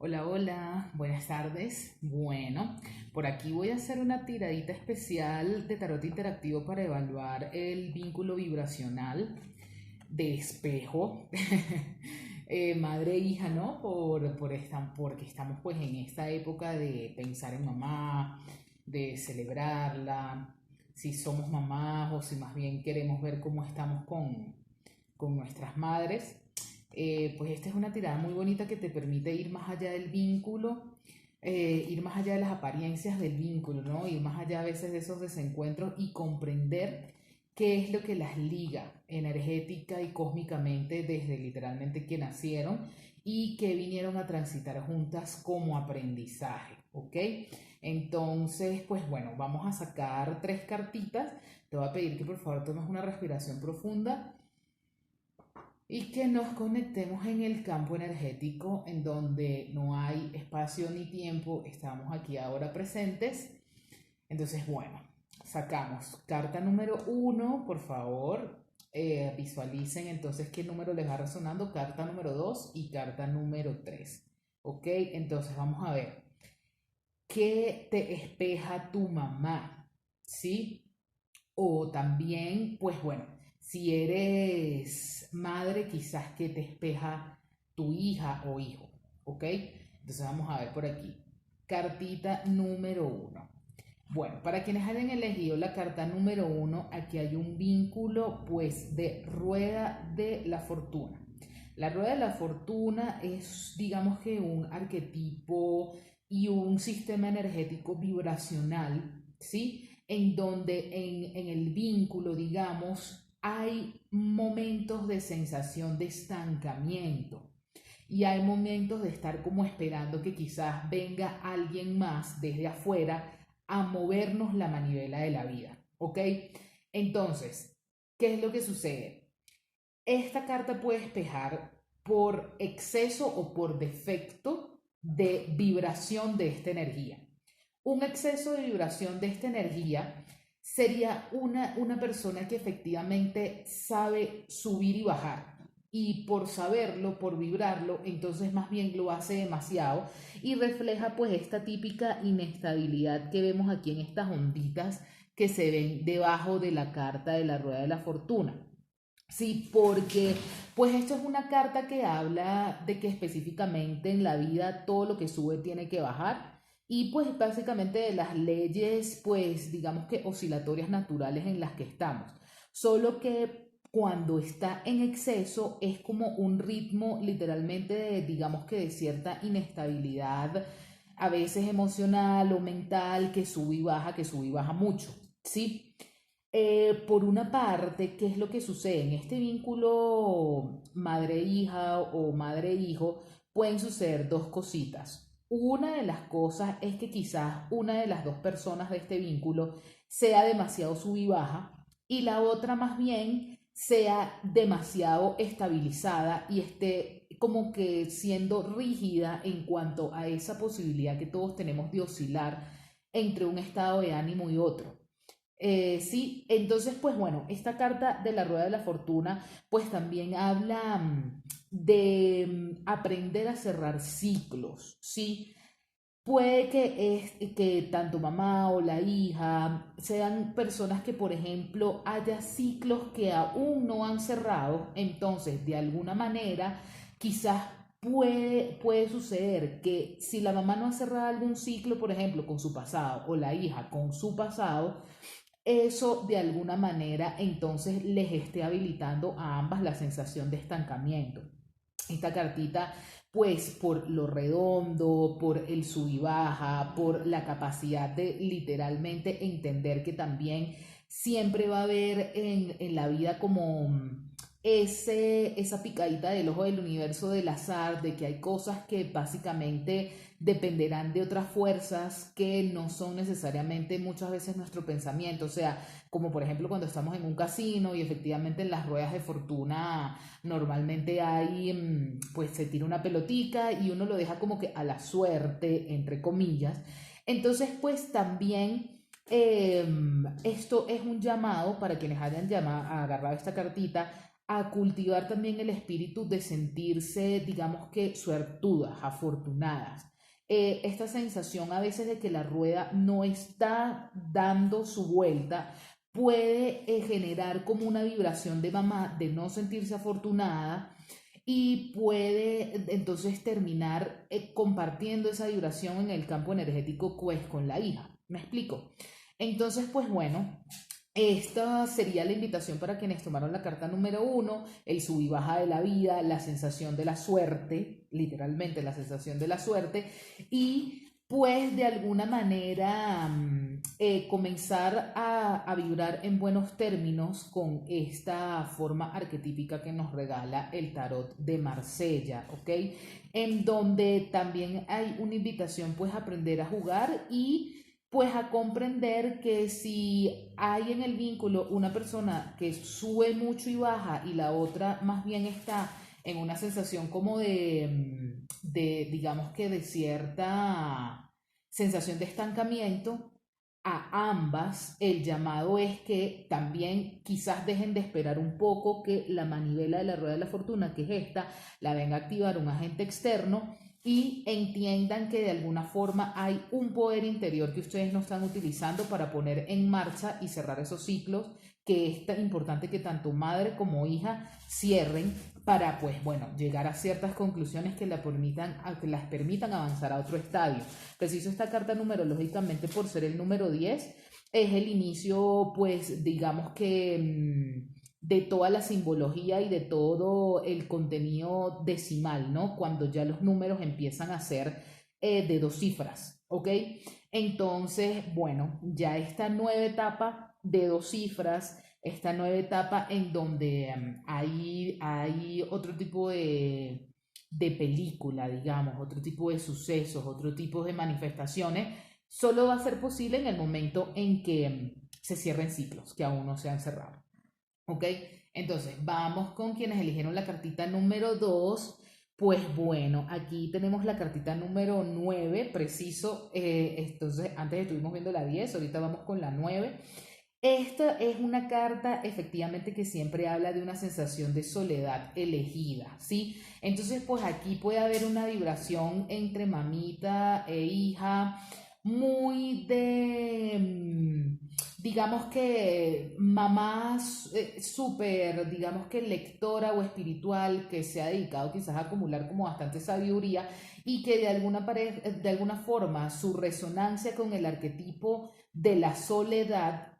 Hola, hola, buenas tardes. Bueno, por aquí voy a hacer una tiradita especial de tarot interactivo para evaluar el vínculo vibracional de espejo, madre e hija, ¿no? Porque estamos pues en esta época de pensar en mamá, de celebrarla, si somos mamás o si más bien queremos ver cómo estamos con nuestras madres. Pues esta es una tirada muy bonita que te permite ir más allá del vínculo, ir más allá de las apariencias del vínculo, ¿no? Ir más allá a veces de esos desencuentros y comprender qué es lo que las liga energética y cósmicamente desde literalmente que nacieron y que vinieron a transitar juntas como aprendizaje, ¿ok? Entonces, pues bueno, vamos a sacar tres cartitas. Te voy a pedir que por favor tomes una respiración profunda y que nos conectemos en el campo energético en donde no hay espacio ni tiempo, estamos aquí ahora presentes. Entonces, bueno, sacamos carta número uno, por favor. Visualicen entonces qué número les va resonando, carta número 2 y carta número 3. Ok, entonces vamos a ver qué te espeja tu mamá, ¿sí? O también, pues bueno, si eres madre, quizás que te espeja tu hija o hijo, ¿ok? Entonces vamos a ver por aquí. Cartita número uno. Bueno, para quienes hayan elegido la carta número uno, aquí hay un vínculo pues de rueda de la fortuna. La rueda de la fortuna es, digamos que un arquetipo y un sistema energético vibracional, ¿sí? En donde en el vínculo, digamos, hay momentos de sensación de estancamiento y hay momentos de estar como esperando que quizás venga alguien más desde afuera a movernos la manivela de la vida, ¿ok? Entonces, ¿qué es lo que sucede? Esta carta puede espejar por exceso o por defecto de vibración de esta energía. Un exceso de vibración de esta energía sería una persona que efectivamente sabe subir y bajar. Y por saberlo, por vibrarlo, entonces más bien lo hace demasiado y refleja pues esta típica inestabilidad que vemos aquí en estas onditas que se ven debajo de la carta de la rueda de la fortuna. Sí, porque pues esto es una carta que habla de que específicamente en la vida todo lo que sube tiene que bajar y pues básicamente de las leyes pues digamos que oscilatorias naturales en las que estamos. Solo que cuando está en exceso es como un ritmo literalmente de, digamos que de cierta inestabilidad, a veces emocional o mental, que sube y baja mucho, ¿sí? Por una parte, ¿qué es lo que sucede? En este vínculo madre-hija o madre-hijo pueden suceder dos cositas. Una de las cosas es que quizás una de las dos personas de este vínculo sea demasiado sub y baja y la otra más bien sea demasiado estabilizada y esté como que siendo rígida en cuanto a esa posibilidad que todos tenemos de oscilar entre un estado de ánimo y otro. Sí, entonces, pues bueno, esta carta de la Rueda de la Fortuna, pues también habla de aprender a cerrar ciclos, ¿sí? Puede que tanto mamá o la hija sean personas que, por ejemplo, haya ciclos que aún no han cerrado, entonces, de alguna manera, quizás puede suceder que si la mamá no ha cerrado algún ciclo, por ejemplo, con su pasado, o la hija con su pasado, eso de alguna manera entonces les esté habilitando a ambas la sensación de estancamiento. Esta cartita, pues por lo redondo, por el sub y baja, por la capacidad de literalmente entender que también siempre va a haber en la vida como esa picadita del ojo del universo del azar, de que hay cosas que básicamente dependerán de otras fuerzas que no son necesariamente muchas veces nuestro pensamiento. O sea, como por ejemplo cuando estamos en un casino y efectivamente en las ruedas de fortuna normalmente hay, pues se tira una pelotica y uno lo deja como que a la suerte, entre comillas. Entonces, pues también esto es un llamado para quienes hayan agarrado esta cartita a cultivar también el espíritu de sentirse, digamos que suertudas, afortunadas. Esta sensación a veces de que la rueda no está dando su vuelta puede generar como una vibración de mamá de no sentirse afortunada y puede entonces terminar compartiendo esa vibración en el campo energético pues con la hija. ¿Me explico? Entonces, pues bueno, esta sería la invitación para quienes tomaron la carta número 1, el sub y baja de la vida, la sensación de la suerte, literalmente la sensación de la suerte, y pues de alguna manera comenzar a vibrar en buenos términos con esta forma arquetípica que nos regala el tarot de Marsella, ¿ok? En donde también hay una invitación pues a aprender a jugar y pues a comprender que si hay en el vínculo una persona que sube mucho y baja y la otra más bien está en una sensación como de digamos que de cierta sensación de estancamiento, a ambas el llamado es que también quizás dejen de esperar un poco que la manivela de la rueda de la fortuna, que es esta, la venga a activar un agente externo y entiendan que de alguna forma hay un poder interior que ustedes no están utilizando para poner en marcha y cerrar esos ciclos que es tan importante que tanto madre como hija cierren para pues bueno llegar a ciertas conclusiones que, que las permitan avanzar a otro estadio. Preciso esta carta numerológicamente por ser el número 10, es el inicio pues digamos que de toda la simbología y de todo el contenido decimal, ¿no? Cuando ya los números empiezan a ser de 2 cifras, ¿ok? Entonces, bueno, ya esta nueva etapa de 2 cifras, esta nueva etapa en donde hay otro tipo de película, digamos, otro tipo de sucesos, otro tipo de manifestaciones, solo va a ser posible en el momento en que se cierren ciclos que aún no se han cerrado. ¿Ok? Entonces, vamos con quienes eligieron la cartita número 2. Pues bueno, aquí tenemos la cartita número 9, preciso. Entonces, antes estuvimos viendo la 10, ahorita vamos con la 9. Esta es una carta efectivamente que siempre habla de una sensación de soledad elegida, ¿sí? Entonces, pues aquí puede haber una vibración entre mamita e hija, muy digamos que mamá súper, digamos que lectora o espiritual, que se ha dedicado quizás a acumular como bastante sabiduría y que de alguna forma su resonancia con el arquetipo de la soledad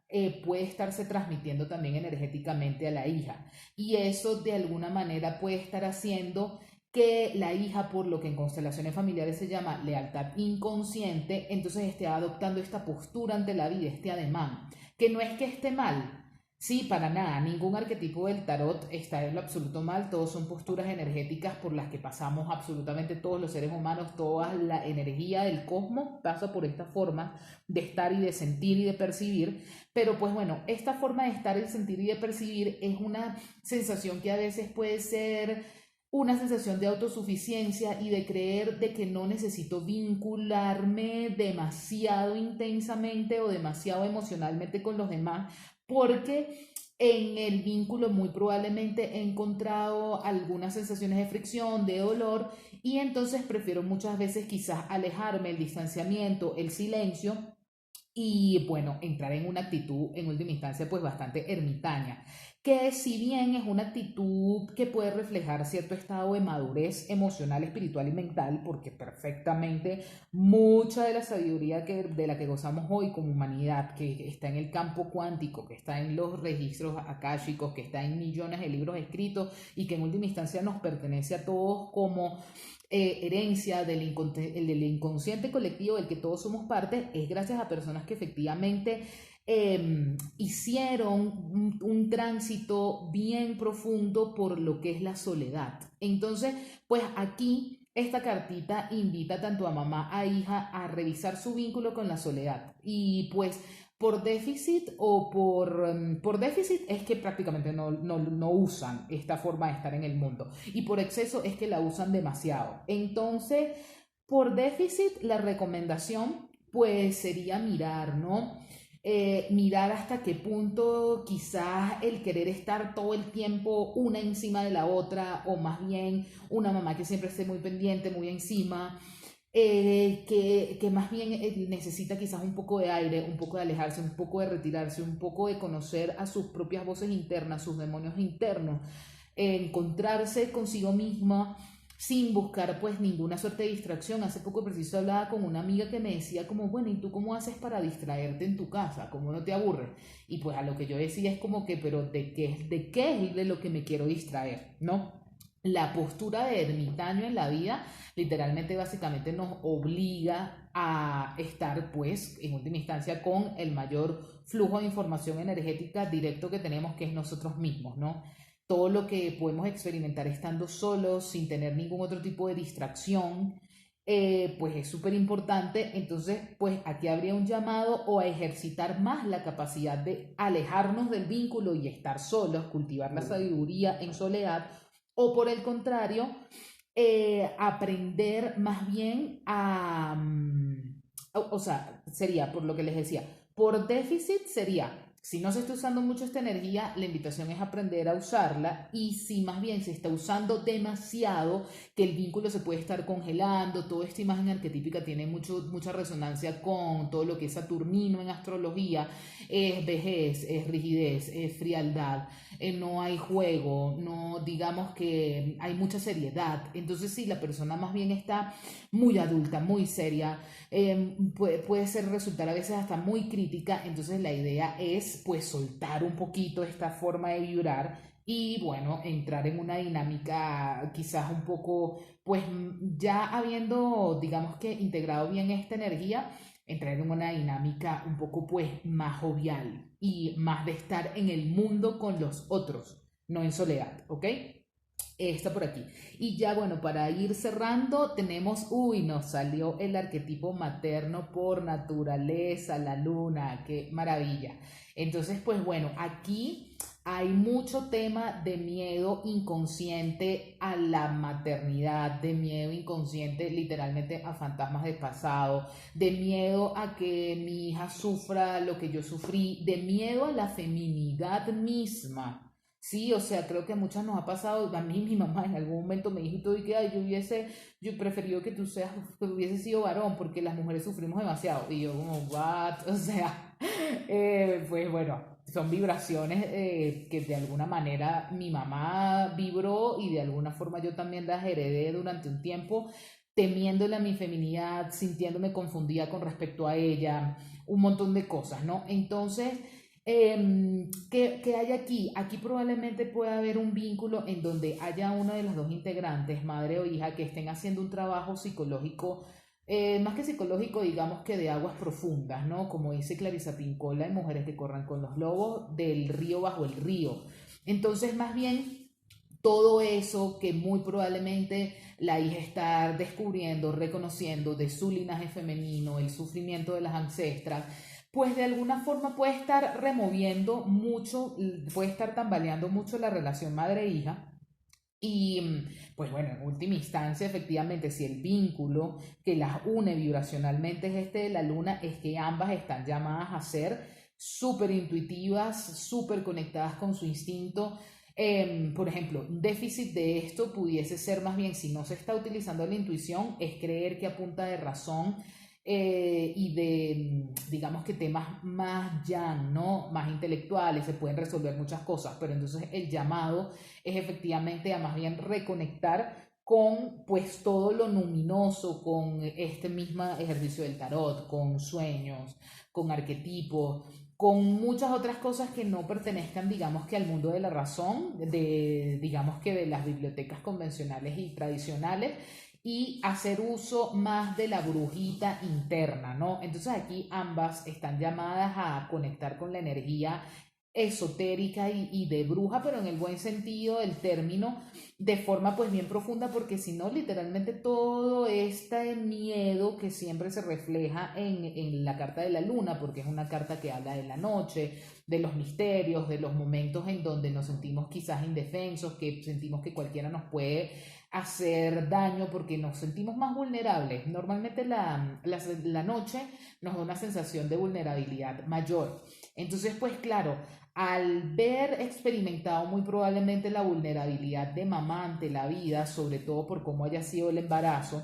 puede estarse transmitiendo también energéticamente a la hija. Y eso de alguna manera puede estar haciendo que la hija, por lo que en constelaciones familiares se llama lealtad inconsciente, entonces esté adoptando esta postura ante la vida, este ademán, que no es que esté mal. Sí, para nada, ningún arquetipo del tarot está en lo absoluto mal, todos son posturas energéticas por las que pasamos absolutamente todos los seres humanos, toda la energía del cosmos pasa por esta forma de estar y de sentir y de percibir, pero pues bueno, esta forma de estar, de sentir y de percibir es una sensación que a veces puede ser una sensación de autosuficiencia y de creer de que no necesito vincularme demasiado intensamente o demasiado emocionalmente con los demás, porque en el vínculo muy probablemente he encontrado algunas sensaciones de fricción, de dolor, y entonces prefiero muchas veces quizás alejarme, el distanciamiento, el silencio y bueno, entrar en una actitud en última instancia pues bastante ermitaña, que si bien es una actitud que puede reflejar cierto estado de madurez emocional, espiritual y mental, porque perfectamente mucha de la sabiduría de la que gozamos hoy como humanidad, que está en el campo cuántico, que está en los registros akáshicos, que está en millones de libros escritos y que en última instancia nos pertenece a todos como herencia del inconsciente colectivo del que todos somos parte, es gracias a personas que efectivamente hicieron un tránsito bien profundo por lo que es la soledad. Entonces, pues aquí esta cartita invita tanto a mamá a hija a revisar su vínculo con la soledad y pues por déficit o por déficit es que prácticamente no usan esta forma de estar en el mundo y por exceso es que la usan demasiado. Entonces, por déficit la recomendación pues sería mirar, ¿no? mirar hasta qué punto quizás el querer estar todo el tiempo una encima de la otra, o más bien una mamá que siempre esté muy pendiente, muy encima, que más bien necesita quizás un poco de aire, un poco de alejarse, un poco de retirarse, un poco de conocer a sus propias voces internas, sus demonios internos, encontrarse consigo misma sin buscar pues ninguna suerte de distracción. Hace poco preciso hablaba con una amiga que me decía como, bueno, ¿y tú cómo haces para distraerte en tu casa? ¿Cómo no te aburres? Y pues a lo que yo decía es como que, pero ¿de qué es de lo que me quiero distraer? ¿No? La postura de ermitaño en la vida literalmente básicamente nos obliga a estar pues en última instancia con el mayor flujo de información energética directo que tenemos, que es nosotros mismos, ¿no? Todo lo que podemos experimentar estando solos, sin tener ningún otro tipo de distracción, pues es súper importante. Entonces, pues aquí habría un llamado o a ejercitar más la capacidad de alejarnos del vínculo y estar solos, cultivar la sabiduría en soledad, o por el contrario, aprender más bien a, o sea, sería por lo que les decía, por déficit sería, si no se está usando mucho esta energía, la invitación es aprender a usarla, y si más bien se está usando demasiado, que el vínculo se puede estar congelando. Toda esta imagen arquetípica tiene mucha resonancia con todo lo que es saturnino en astrología, es vejez, es rigidez, es frialdad, no hay juego, no digamos que hay mucha seriedad. Entonces si la persona más bien está muy adulta, muy seria, puede ser resultar a veces hasta muy crítica. Entonces la idea es pues soltar un poquito esta forma de vibrar y bueno, entrar en una dinámica quizás un poco, pues ya habiendo, digamos que integrado bien esta energía, entrar en una dinámica un poco pues más jovial y más de estar en el mundo con los otros, no en soledad, ¿ok? Está por aquí. Y ya bueno, para ir cerrando, tenemos, uy, nos salió el arquetipo materno por naturaleza, la luna, qué maravilla. Entonces, pues bueno, aquí hay mucho tema de miedo inconsciente a la maternidad, de miedo inconsciente literalmente a fantasmas del pasado, de miedo a que mi hija sufra lo que yo sufrí, de miedo a la feminidad misma. Sí, o sea, creo que a muchas nos ha pasado. A mí mi mamá en algún momento me dijo y todo, y que ay, yo preferido que tú seas, que hubiese sido varón, porque las mujeres sufrimos demasiado. Y yo como, what? O sea, pues bueno, son vibraciones que de alguna manera mi mamá vibró, y de alguna forma yo también las heredé durante un tiempo, temiéndole a mi feminidad, sintiéndome confundida con respecto a ella, un montón de cosas, ¿no? Entonces, ¿qué hay aquí? Aquí probablemente pueda haber un vínculo en donde haya una de las dos integrantes, madre o hija, que estén haciendo un trabajo psicológico, más que psicológico, digamos que de aguas profundas, ¿no? Como dice Clarisa Pincola, hay mujeres que corran con los lobos del río bajo el río. Entonces, más bien, todo eso que muy probablemente la hija está descubriendo, reconociendo de su linaje femenino, el sufrimiento de las ancestras, pues de alguna forma puede estar removiendo mucho, puede estar tambaleando mucho la relación madre-hija. Y pues bueno, en última instancia, efectivamente, si el vínculo que las une vibracionalmente es este de la luna, es que ambas están llamadas a ser súper intuitivas, súper conectadas con su instinto. Por ejemplo, un déficit de esto pudiese ser más bien, si no se está utilizando la intuición, es creer que a punta de razón y de, digamos que temas más yang, ¿no? Más intelectuales, se pueden resolver muchas cosas, pero entonces el llamado es efectivamente a más bien reconectar con pues todo lo luminoso, con este mismo ejercicio del tarot, con sueños, con arquetipos, con muchas otras cosas que no pertenezcan, digamos que al mundo de la razón, de, digamos que de las bibliotecas convencionales y tradicionales, y hacer uso más de la brujita interna, ¿no? Entonces aquí ambas están llamadas a conectar con la energía esotérica y de bruja, pero en el buen sentido del término, de forma pues bien profunda, porque si no, literalmente todo este miedo que siempre se refleja en la carta de la luna, porque es una carta que habla de la noche, de los misterios, de los momentos en donde nos sentimos quizás indefensos, que sentimos que cualquiera nos puede hacer daño porque nos sentimos más vulnerables. Normalmente la noche nos da una sensación de vulnerabilidad mayor. Entonces, pues claro, al ver experimentado muy probablemente la vulnerabilidad de mamá ante la vida, sobre todo por cómo haya sido el embarazo,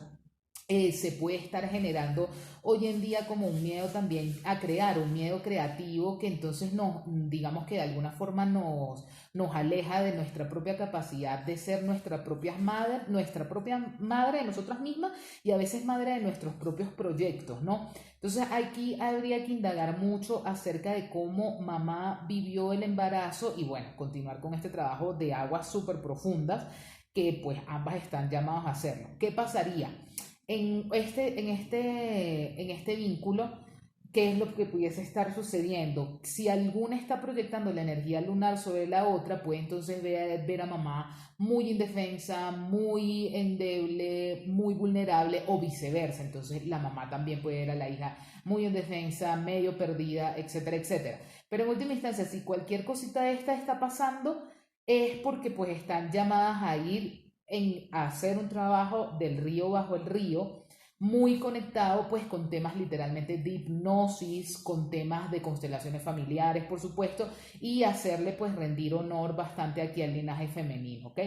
se puede estar generando hoy en día como un miedo también a crear, un miedo creativo que entonces nos, digamos que de alguna forma nos aleja de nuestra propia capacidad de ser nuestra propia madre de nosotras mismas y a veces madre de nuestros propios proyectos, ¿no? Entonces aquí habría que indagar mucho acerca de cómo mamá vivió el embarazo y bueno, continuar con este trabajo de aguas súper profundas que pues ambas están llamadas a hacerlo. ¿Qué pasaría? En este vínculo, ¿qué es lo que pudiese estar sucediendo? Si alguna está proyectando la energía lunar sobre la otra, puede entonces ver a mamá muy indefensa, muy endeble, muy vulnerable o viceversa. Entonces la mamá también puede ver a la hija muy indefensa, medio perdida, etcétera, etcétera. Pero en última instancia, si cualquier cosita de esta está pasando, es porque pues están llamadas a ir a hacer un trabajo del río bajo el río, muy conectado pues con temas literalmente de hipnosis, con temas de constelaciones familiares, por supuesto, y hacerle pues rendir honor bastante aquí al linaje femenino, ¿ok?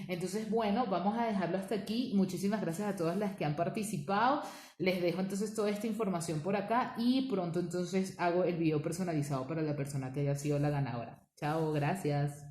Entonces, bueno, vamos a dejarlo hasta aquí. Muchísimas gracias a todas las que han participado. Les dejo entonces toda esta información por acá y pronto entonces hago el video personalizado para la persona que haya sido la ganadora. Chao, gracias.